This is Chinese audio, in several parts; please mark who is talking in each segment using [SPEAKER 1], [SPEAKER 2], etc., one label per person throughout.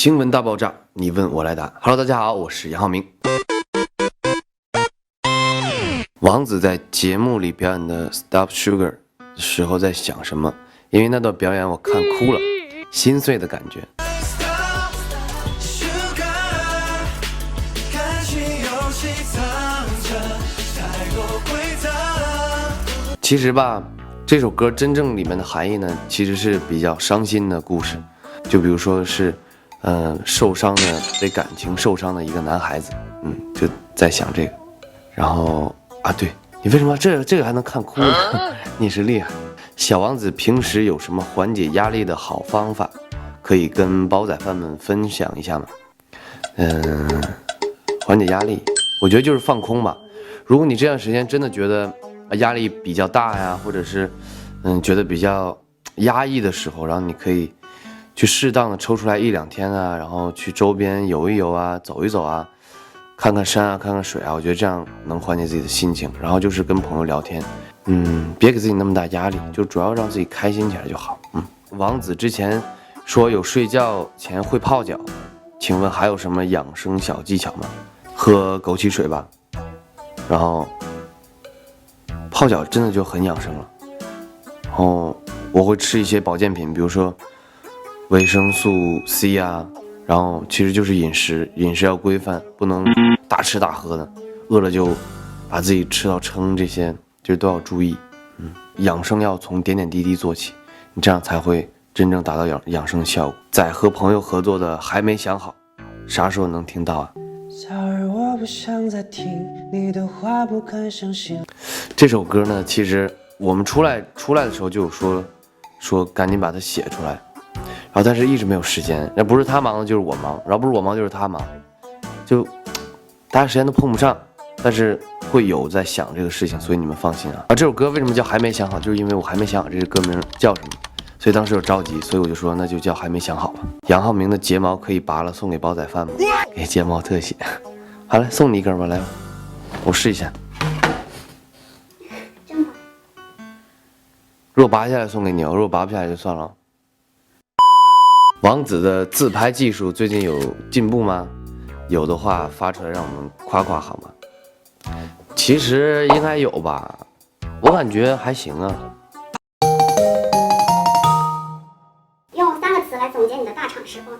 [SPEAKER 1] 新闻大爆炸，你问我来答。Hello， 大家好，我是杨浩明。王子在节目里表演的 Stop Sugar 的时候在想什么？因为那段表演我看哭了，心碎的感觉。其实吧，这首歌真正里面的含义呢，其实是比较伤心的故事。就比如说是，受伤的被感情受伤的一个男孩子，就在想这个。然后啊，对你为什么这个还能看哭呢？你是厉害。小王子平时有什么缓解压力的好方法，可以跟煲仔饭们分享一下吗？缓解压力，我觉得就是放空吧。如果你这段时间真的觉得压力比较大呀，或者是觉得比较压抑的时候，然后你可以去适当的抽出来1-2天啊，然后去周边游一游啊，走一走啊，看看山啊，看看水啊，我觉得这样能缓解自己的心情。然后就是跟朋友聊天，别给自己那么大压力，就主要让自己开心起来就好。王子之前说有睡觉前会泡脚，请问还有什么养生小技巧吗？喝枸杞水吧，然后泡脚真的就很养生了。然后我会吃一些保健品，比如说维生素 C 啊，然后其实就是饮食要规范，不能大吃大喝的，饿了就把自己吃到撑，这些就都要注意。养生要从点点滴滴做起，你这样才会真正达到养生的效果。在和朋友合作的还没想好，啥时候能听到啊？我不想再听你的话，不肯相信。这首歌呢，其实我们出来的时候就有说赶紧把它写出来，然后但是一直没有时间，那不是他忙就是我忙，然后不是我忙就是他忙，就大家时间都碰不上，但是会有在想这个事情，所以你们放心啊。这首歌为什么叫还没想好，就是因为我还没想好这个歌名叫什么，所以当时有着急，所以我就说那就叫还没想好吧。杨浩明的睫毛可以拔了送给煲仔饭吗？给睫毛特写。好了，送你一根吧，来吧，我试一下。真拔。如果拔下来送给你，如果拔不下来就算了。王子的自拍技术最近有进步吗？有的话发出来让我们夸夸好吗？其实应该有吧，我感觉还行啊。
[SPEAKER 2] 用3个词来总结你的大厂时光。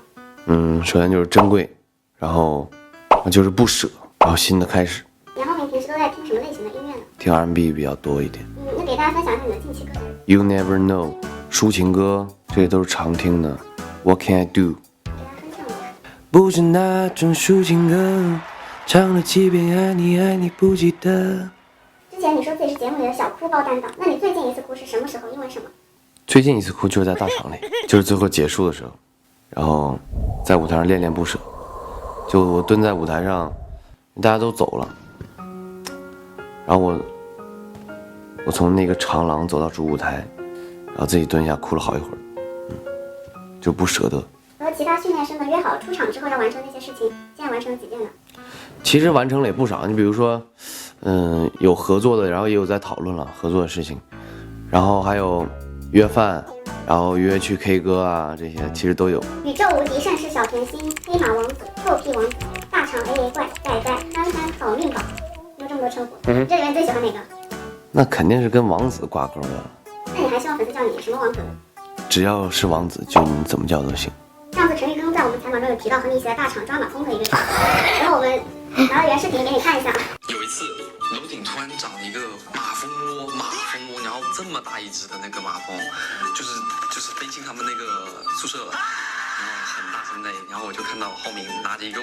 [SPEAKER 1] 首先就是珍贵，然后就是不舍，然后新的开始。
[SPEAKER 2] 杨浩明平时都在听什么类型的音乐呢？
[SPEAKER 1] 听 R&B 比较多一点。
[SPEAKER 2] 那给大家分享一下你的近期歌曲。
[SPEAKER 1] You Never Know， 抒情歌，这些都是常听的。What Can I Do？
[SPEAKER 2] 给大家分享一下。
[SPEAKER 1] 不是那种抒情歌，唱了几遍爱你爱你不记得。
[SPEAKER 2] 之前你说自己是节目里的小哭包担当，那你最近一次哭是什么时候？因为什么？
[SPEAKER 1] 最近一次哭就是在大场里，就是最后结束的时候，然后在舞台上恋恋不舍，就我蹲在舞台上，大家都走了，然后我从那个长廊走到主舞台，然后自己蹲下哭了好一会儿，就不舍得。
[SPEAKER 2] 和其他训练生们约好出场之后要完成那些事情，现在完成了几件呢？
[SPEAKER 1] 其实完成了也不少，你比如说，有合作的，然后也有在讨论了合作的事情，然后还有约饭，然后约去 K 歌啊，这些其实都有。
[SPEAKER 2] 宇宙无敌盛世小甜心、黑马王子、臭屁王子、大肠 AA 怪、仔仔、憨憨、好命宝，有这么多称呼，这里面最喜欢哪个？
[SPEAKER 1] 那肯定是跟王子挂钩的。
[SPEAKER 2] 那你还希望粉丝叫你什么王子？
[SPEAKER 1] 只要是王子，就你怎么叫都行。
[SPEAKER 2] 上次陈玉庚在我们采访中有提到和你一起在大厂抓马蜂的一个事，然后我们拿了原视频给你看一下。
[SPEAKER 3] 有一次楼顶突然长了一个马蜂窝，然后这么大一只的那个马蜂，就是飞进他们那个宿舍了，然后很大声的，然后我就看到浩明拿着一个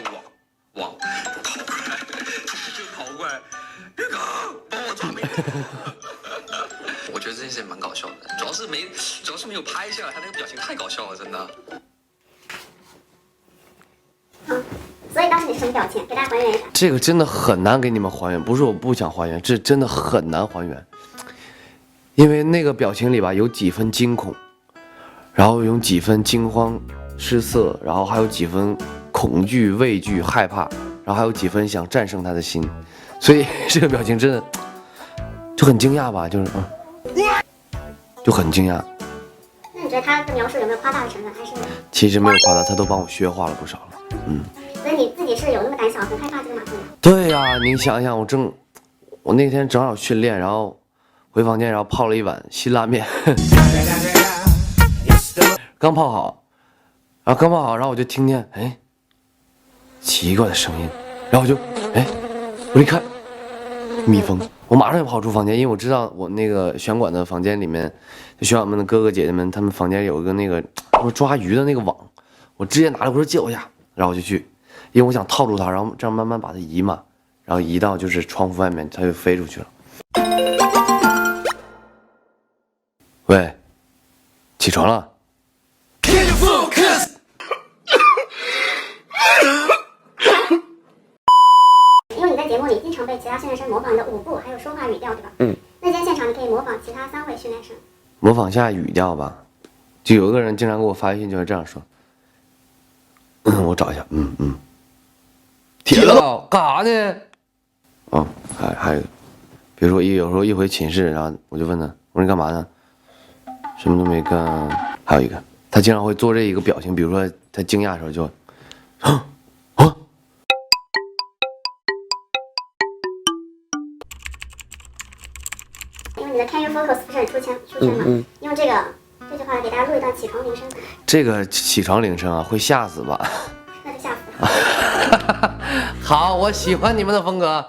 [SPEAKER 3] 网跑过来，就跑过来，玉庚帮我抓美蜂。我觉得这件事也蛮搞笑的，主要是没有拍下来，他那个表情太搞笑了，真的。
[SPEAKER 2] 所以当时你是什么表情？给大家还原一下。
[SPEAKER 1] 这个真的很难给你们还原，不是我不想还原，这真的很难还原，因为那个表情里吧有几分惊恐，然后有几分惊慌失色，然后还有几分恐惧、畏惧、害怕，然后还有几分想战胜他的心，所以这个表情真的就很惊讶吧，就是就很惊讶。
[SPEAKER 2] 那你觉得他的描述有没有夸大的成分？还是
[SPEAKER 1] 其实没有夸大，他都帮我削化了不少了。
[SPEAKER 2] 所以你自己是有那么胆小，很害怕这个马蜂的？
[SPEAKER 1] 对呀、你想想，我那天正好训练，然后回房间，然后泡了一碗辛拉面，刚泡好，然后我就听见奇怪的声音，然后我一看，蜜蜂，我马上就跑出房间，因为我知道我那个拳馆的房间里面，拳馆们的哥哥姐姐们，他们房间有一个那个抓鱼的那个网，我直接拿来，我说借我一下，然后我就去，因为我想套住它，然后这样慢慢把它移嘛，然后移到就是窗户外面，它就飞出去了。喂，起床了。
[SPEAKER 2] 因为你在节目里经常被其他训练生模仿你的舞步还有说话语调，对吧？那今天现场你可以模仿其他3位训练生。
[SPEAKER 1] 模仿下语调吧，就有一个人经常给我发微信，就是这样说。我找一下，铁道干啥呢？哦，还有一个，比如说有时候一回寝室，然后我就问他，我说你干嘛呢？什么都没干。还有一个，他经常会做这一个表情，比如说他惊讶的时候就，
[SPEAKER 2] 因为你的 Can you focus 不是很出圈吗？用这句话给大家录一段起床铃声。
[SPEAKER 1] 这个起床铃声啊，会吓死吧？
[SPEAKER 2] 那就吓死了。
[SPEAKER 1] 好，我喜欢你们的风格。